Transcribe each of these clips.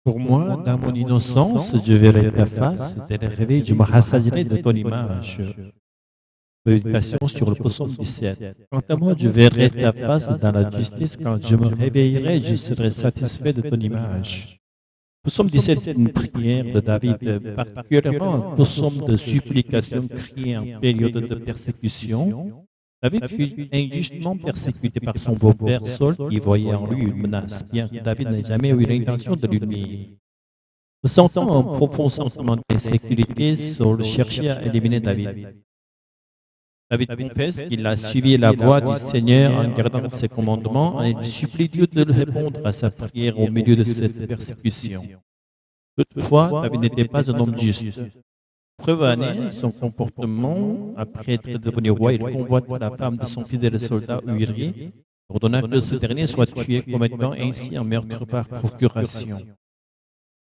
Pour moi, dans mon innocence, je verrai ta face, dès le réveil, je me rassasirai de ton image. Méditation sur le psaume 17. Quant à moi, je verrai ta face dans la justice. Quand je me réveillerai, je serai satisfait de ton image. Psaume 17 est une prière de David, particulièrement un psaume de supplication crié en période de persécution. David fut injustement persécuté par son beau-père Saul, qui voyait en lui une menace, bien que David n'ait jamais eu l'intention de lui nuire. Ressentant un profond sentiment d'insécurité, Saul cherchait à éliminer David. David confesse qu'il a suivi la voie du Seigneur en gardant ses commandements et il supplie Dieu de lui répondre à sa prière au milieu de cette persécution. Toutefois, David n'était pas un homme juste. Preuve en est son comportement, après être devenu roi, il convoite la femme de son fidèle soldat Uri, ordonnant que ce dernier soit tué, commettant ainsi un meurtre par procuration.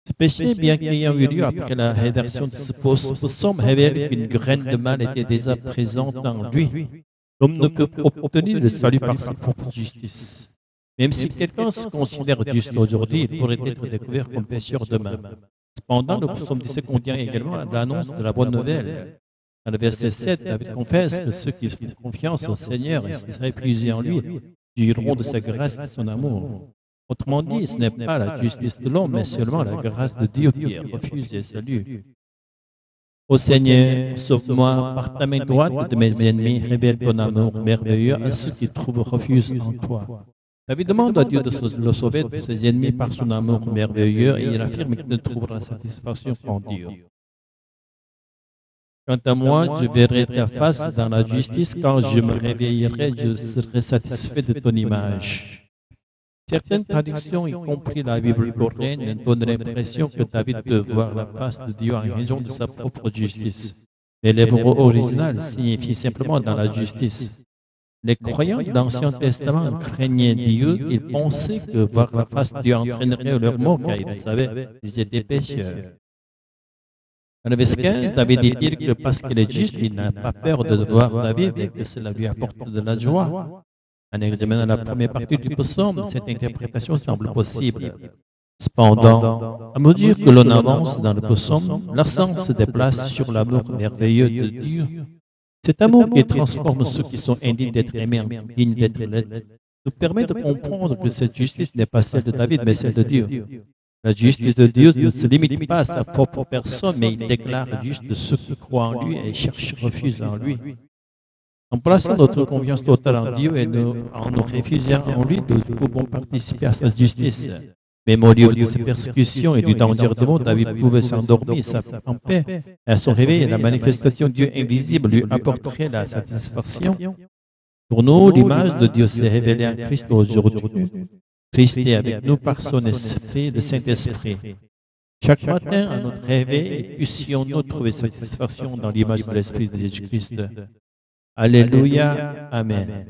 Ce péché, bien qu'ayant eu lieu après la rédaction de ce psaume, révèle qu'une graine de mal était déjà présente en lui. L'homme ne peut obtenir le salut par sa propre justice. Même si quelqu'un se considère juste aujourd'hui, il pourrait être découvert comme pécheur demain. Cependant, le psaume 17 contient également l'annonce de la bonne nouvelle. Dans le verset 7, David confesse que ceux qui font confiance au Seigneur et se réfugier en lui jouiront de sa grâce et de son amour. Autrement dit, ce n'est pas la justice de l'homme, mais seulement la grâce de Dieu qui est refusée et salue. Ô Seigneur, sauve-moi par ta main droite de mes ennemis, révèle ton amour merveilleux à ceux qui trouvent refuge en toi. David demande à Dieu de le sauver de ses ennemis par son amour merveilleux et il affirme qu'il ne trouvera satisfaction qu'en Dieu. Quant à moi, je verrai ta face dans la justice. Quand je me réveillerai, je serai satisfait de ton image. Certaines traductions, y compris la Bible coréenne, donnent l'impression que David peut voir la face de Dieu en raison de sa propre justice. Mais l'hébreu original signifie simplement dans la justice. Les croyants de l'Ancien Testament craignaient Dieu, ils pensaient que voir la face de Dieu entraînerait leur mort, car ils savaient qu'ils étaient pécheurs. Dans le verset 15, David dit que parce qu'il est juste, il n'a pas peur de voir David et que cela lui apporte de la joie. En examinant la première partie du psaume, cette interprétation semble possible. Cependant, à mesure que l'on avance dans le psaume, l'accent se déplace sur l'amour merveilleux de Dieu. Cet amour qui transforme ceux qui sont indignes d'être aimés en dignes d'être l'aide nous permet de comprendre que cette justice n'est pas celle de David, mais celle de Dieu. La justice de Dieu ne se limite pas à sa propre personne, mais il déclare juste ceux qui croient en lui et cherchent refuge en lui. En plaçant notre confiance totale en Dieu et en nous réfugiant en lui, nous pouvons participer à sa justice. Même au lieu de ses persécutions et du danger de mort, David pouvait s'endormir en paix. À son réveil, la manifestation de Dieu invisible lui apporterait la satisfaction. Pour nous, l'image de Dieu s'est révélée en Christ aujourd'hui. Christ est avec nous par son esprit, le Saint-Esprit. Chaque matin, à notre réveil, puissions-nous trouver satisfaction dans l'image de l'Esprit de Jésus-Christ. Alléluia. Amen.